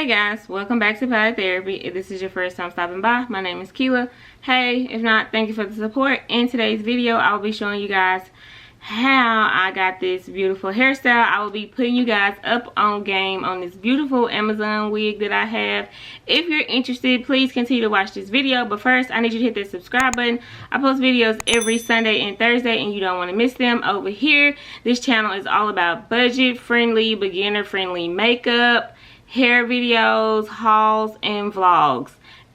guys, welcome back to Pilot Therapy. If this is your first time stopping by, my name is Keela. Hey, if not, thank you for the support. In today's video, I will be showing you guys how I got this beautiful hairstyle. I will be putting you guys up on game on this beautiful Amazon wig that I have. If you're interested, please continue to watch this video. But first, I need you to hit that subscribe button. I post videos every Sunday and Thursday, and you don't want to miss them. Over here, this channel is all about budget-friendly, beginner-friendly makeup, hair videos, hauls, and vlogs.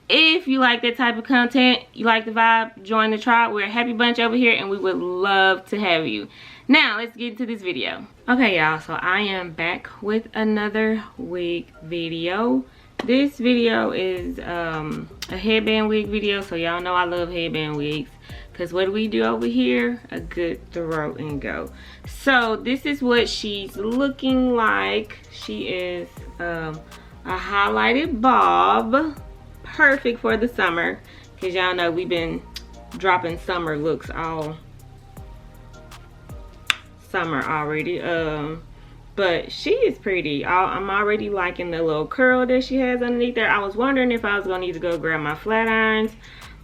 If you like that type of content, you like the vibe, join the tribe. We're a happy bunch over here and we would love to have you. Now let's get into this video. Okay y'all, so I am back with another wig video. This video is a headband wig video, so y'all know I love headband wigs. Because what do we do over here? A good throw and go. So this is what she's looking like. She is a highlighted bob. Perfect for the summer. Because y'all know we've been dropping summer looks all summer already. But she is pretty. I'm already liking the little curl that she has underneath there. I was wondering if I was going to need to go grab my flat irons.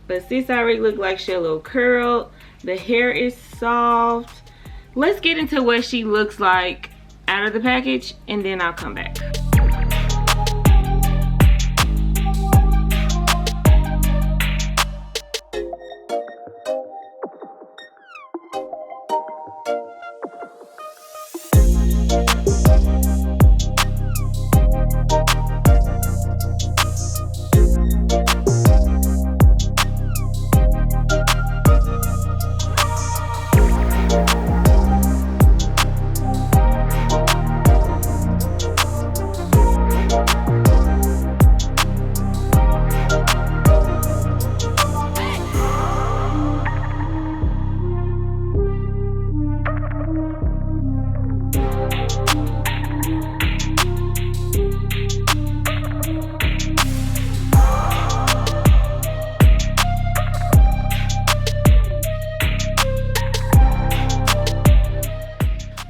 But sis already looked like she a little curled. The hair is soft. Let's get into what she looks like out of the package and then I'll come back.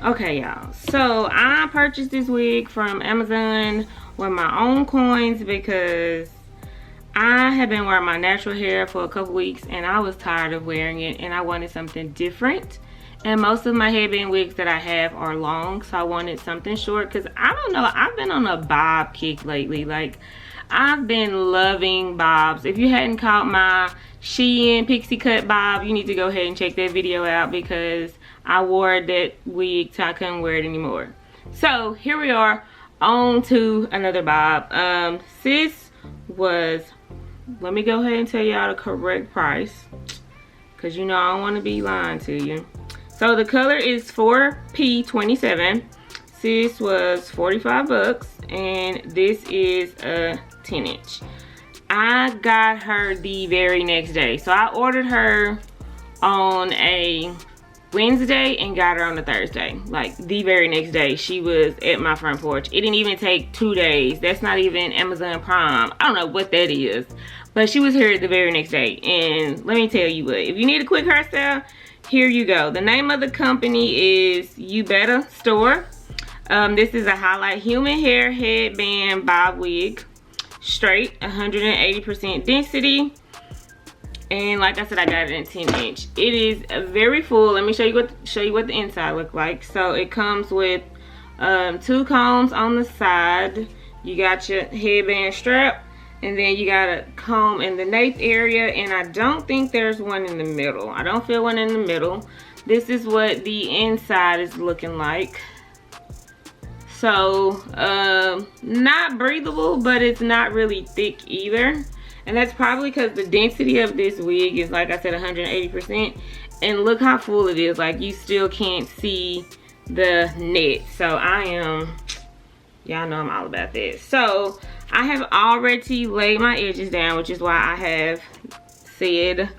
Okay y'all, so I purchased this wig from Amazon with my own coins because I have been wearing my natural hair for a couple weeks and I was tired of wearing it and I wanted something different. And most of my headband wigs that I have are long, so I wanted something short because I don't know, I've been on a bob kick lately. Like, I've been loving bobs. If you hadn't caught my Shein pixie cut bob, you need to go ahead and check that video out because I wore that wig till I couldn't wear it anymore. So here we are on to another bob. Sis was, let me go ahead and tell y'all the correct price because you know I don't want to be lying to you. So the color is 4P27. Sis was 45 bucks and this is a 10-inch. I got her the very next day. So I ordered her on a Wednesday and got her on a Thursday. Like the very next day she was at my front porch. It didn't even take 2 days. That's not even Amazon Prime. I don't know what that is, but she was here the very next day. And let me tell you what, if you need a quick hairstyle, here you go. The name of the company is You Better Store. This is a highlight human hair headband bob wig, straight, 180% density. And like I said, I got it in 10-inch. It is very full. Let me show you what the inside look like. So it comes with 2 combs on the side. You got your headband strap, and then you got a comb in the nape area. And I don't think there's one in the middle. I don't feel one in the middle. This is what the inside is looking like. So not breathable, but it's not really thick either. And that's probably because the density of this wig is, like I said, 180%. And look how full it is. Like, you still can't see the net. So I am, y'all know I'm all about that. So I have already laid my edges down, which is why I have said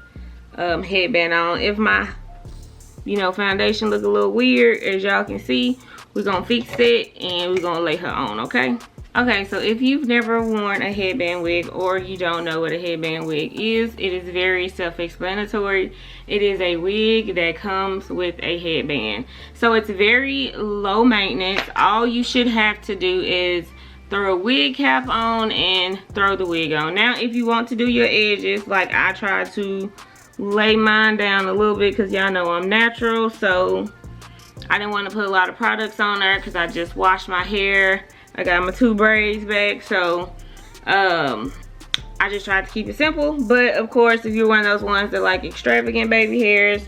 headband on. If my, you know, foundation look a little weird, as y'all can see, we're gonna fix it and we're gonna lay her on, okay? Okay, so if you've never worn a headband wig or you don't know what a headband wig is, it is very self-explanatory. It is a wig that comes with a headband. So it's very low maintenance. All you should have to do is throw a wig cap on and throw the wig on. Now if you want to do your edges, like I try to lay mine down a little bit because y'all know I'm natural, so I didn't want to put a lot of products on there because I just washed my hair. I got my 2 braids back, so I just tried to keep it simple. But of course, if you're one of those ones that like extravagant baby hairs,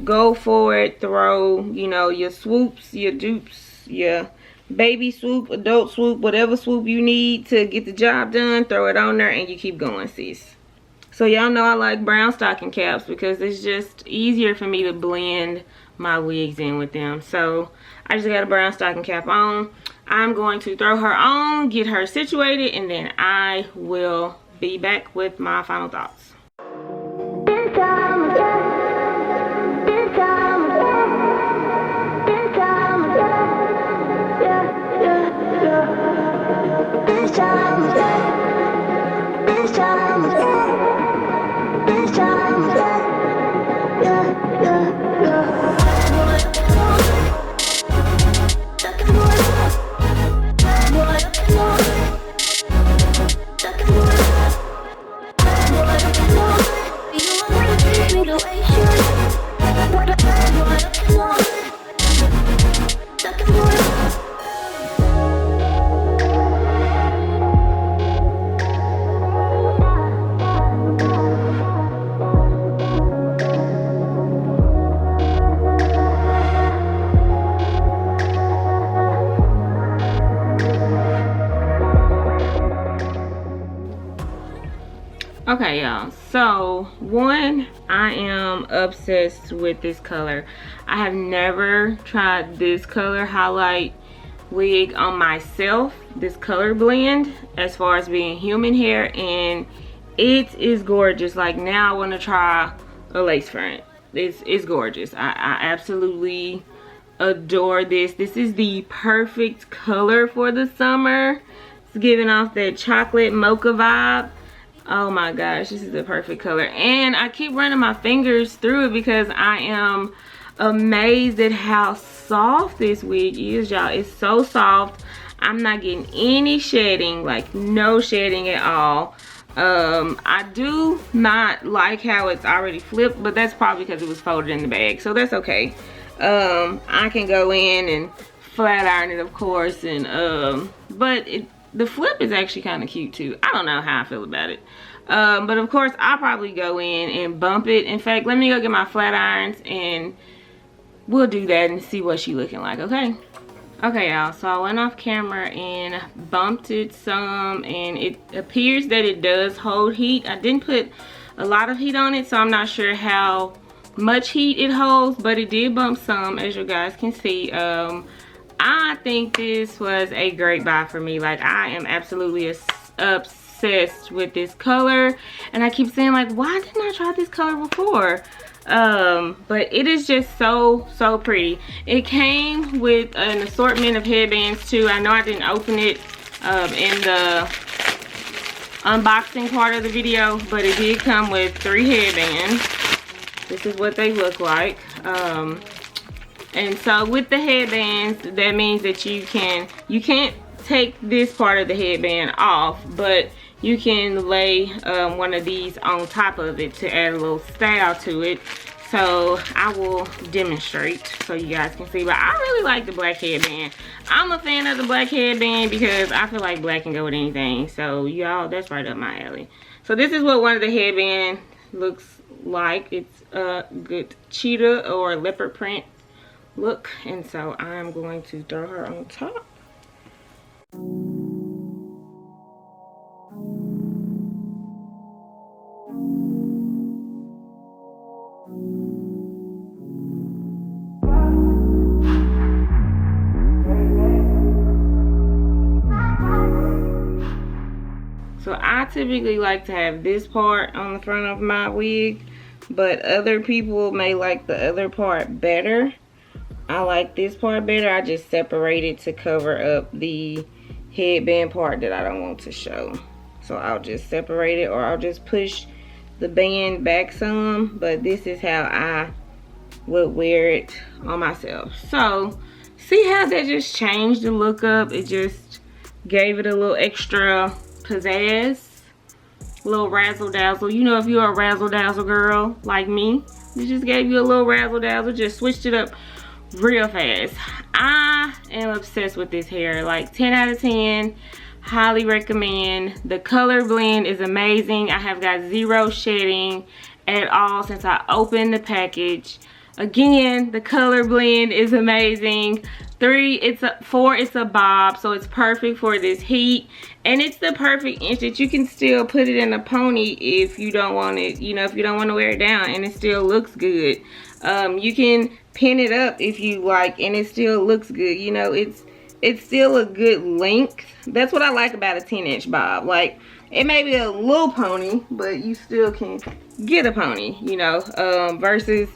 go for it. Throw, you know, your swoops, your dupes, your baby swoop, adult swoop, whatever swoop you need to get the job done, throw it on there and you keep going, sis. So y'all know I like brown stocking caps because it's just easier for me to blend my wigs in with them. So I just got a brown stocking cap on. I'm going to throw her on, get her situated, and then I will be back with my final thoughts. Okay, y'all, so one, I am obsessed with this color. I have never tried this color highlight wig on myself, this color blend, as far as being human hair, and it is gorgeous. Like, now I want to try a lace front. It's gorgeous. I absolutely adore this. This is the perfect color for the summer. It's giving off that chocolate mocha vibe. Oh my gosh, this is the perfect color. And I keep running my fingers through it because I am amazed at how soft this wig is, y'all. It's so soft. I'm not getting any shedding, like no shedding at all. I do not like how it's already flipped, but that's probably because it was folded in the bag, so that's okay. I can go in and flat iron it, of course, and but the flip is actually kind of cute too. I don't know how I feel about it. But of course, I'll probably go in and bump it. In fact, let me go get my flat irons and we'll do that and see what she's looking like, okay? Okay, y'all, so I went off camera and bumped it some, and it appears that it does hold heat. I didn't put a lot of heat on it, so I'm not sure how much heat it holds, but it did bump some, as you guys can see. I think this was a great buy for me. Like, I am absolutely obsessed with this color, and I keep saying, like, why didn't I try this color before? But it is just so pretty. It came with an assortment of headbands too. I know I didn't open it in the unboxing part of the video, but it did come with 3 headbands. This is what they look like. And so with the headbands, that means that you can't take this part of the headband off, but you can lay one of these on top of it to add a little style to it. So I will demonstrate so you guys can see. But I really like the black headband. I'm a fan of the black headband because I feel like black can go with anything. So y'all, that's right up my alley. So this is what one of the headbands looks like. It's a good cheetah or leopard print look, and so I'm going to throw her on top. So I typically like to have this part on the front of my wig, but other people may like the other part better. I like this part better. I just separate it to cover up the headband part that I don't want to show. So I'll just separate it, or I'll just push the band back some, but this is how I would wear it on myself. So see how that just changed the look up? It just Gave it a little extra pizzazz, a little razzle dazzle. You know, if you're a razzle dazzle girl like me, it just gave you a little razzle dazzle. Just switched it up real fast. I am obsessed with this hair. Like 10 out of 10. Highly recommend. The color blend is amazing. I have got zero shedding at all since I opened the package. Again, the color blend is amazing. 4, it's a bob, so it's perfect for this heat, and it's the perfect inch that you can still put it in a pony if you don't want it, you know, if you don't want to wear it down, and it still looks good. You can pin it up if you like, and it still looks good. You know, it's still a good length. That's what I like about a 10-inch bob. Like, it may be a little pony, but you still can get a pony, you know, versus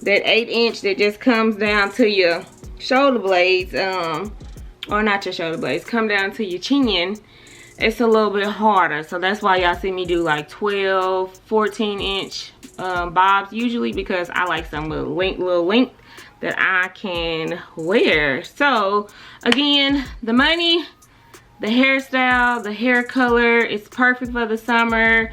that 8-inch that just comes down to your shoulder blades, or not your shoulder blades, come down to your chin. It's a little bit harder, so that's why y'all see me do like 12, 14-inch bobs usually, because I like some little length that I can wear. So again, the money, the hairstyle, the hair color, it's perfect for the summer.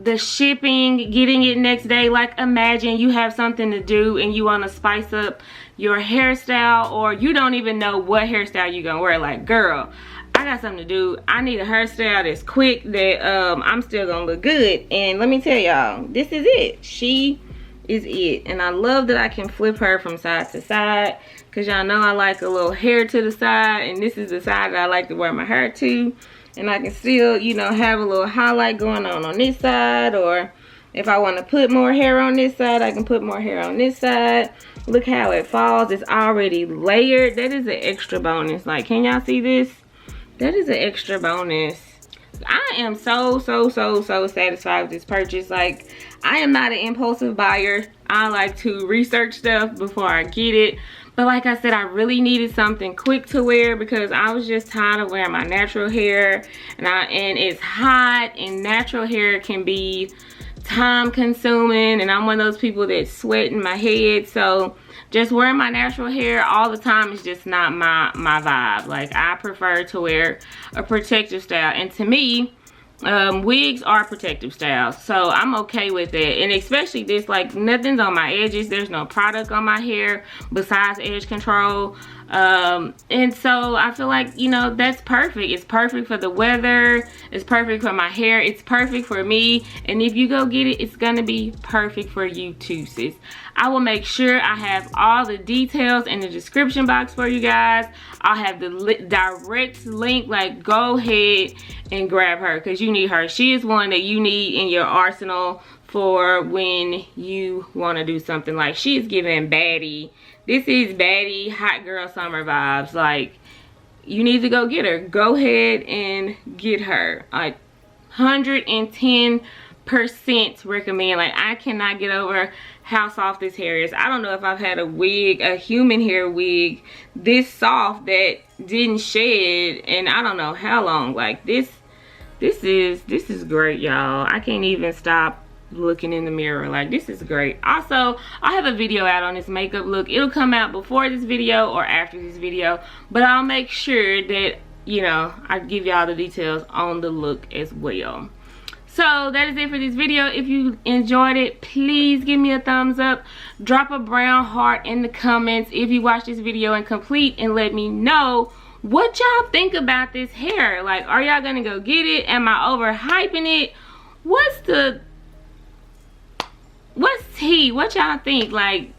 The shipping, getting it next day, like imagine you have something to do and you want to spice up your hairstyle, or you don't even know what hairstyle you're gonna wear. Like, girl, I got something to do. I need a hairstyle that's quick, that I'm still gonna look good. And let me tell y'all, this is it. She is it. And I love that I can flip her from side to side, because y'all know I like a little hair to the side, and this is the side that I like to wear my hair to. And I can still, you know, have a little highlight going on this side, or if I want to put more hair on this side, I can put more hair on this side. Look how it falls. It's already layered. That is an extra bonus. Like, can y'all see this? That is an extra bonus. I am so satisfied with this purchase. Like, I am not an impulsive buyer. I like to research stuff before I get it. But like I said, I really needed something quick to wear, because I was just tired of wearing my natural hair. And it's hot, and natural hair can be time consuming, and I'm one of those people that sweat in my head. So just wearing my natural hair all the time is just not my vibe. Like, I prefer to wear a protective style, and to me, wigs are protective styles, so I'm okay with it. And especially this, like, nothing's on my edges. There's no product on my hair besides edge control. And so I feel like, you know, that's perfect. It's perfect for the weather. It's perfect for my hair. It's perfect for me. And if you go get it, it's gonna be perfect for you too, sis. I will make sure I have all the details in the description box for you guys. I'll have the direct link. Like, go ahead and grab her, because you need her. She is one that you need in your arsenal for when you want to do something. Like, she's giving baddie. This is baddie hot girl summer vibes. Like, you need to go get her. Go ahead and get her. Like, 110% recommend. Like, I cannot get over how soft this hair is. I don't know if I've had a wig, a human hair wig, this soft that didn't shed, and I don't know how long. Like, this is great, y'all. I can't even stop looking in the mirror. Like, this is great. Also, I have a video out on this makeup look. It'll come out before this video or after this video, but I'll make sure that, you know, I give y'all the details on the look as well. So that is it for this video. If you enjoyed it, please give me a thumbs up. Drop a brown heart in the comments if you watch this video and complete, and let me know what y'all think about this hair. Like, are y'all gonna go get it? Am I overhyping it? What's tea? What y'all think? Like,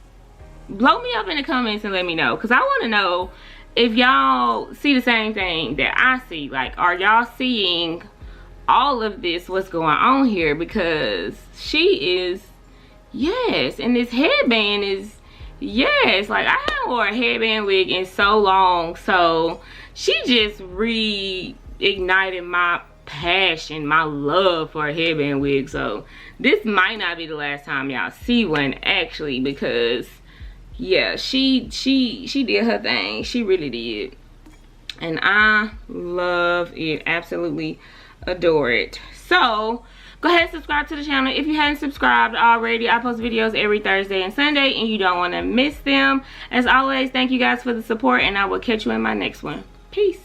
blow me up in the comments and let me know, because I want to know if y'all see the same thing that I see. Like, are y'all seeing all of this, what's going on here? Because she is, yes, and this headband is, yes. Like, I haven't worn a headband wig in so long, so she just reignited my passion, my love for a headband wig. So this might not be the last time y'all see one, actually, because yeah, she did her thing. She really did, and I love it. Absolutely adore it. So go ahead and subscribe to the channel if you hadn't subscribed already. I post videos every Thursday and Sunday, and you don't want to miss them. As always, thank you guys for the support, and I will catch you in my next one. Peace.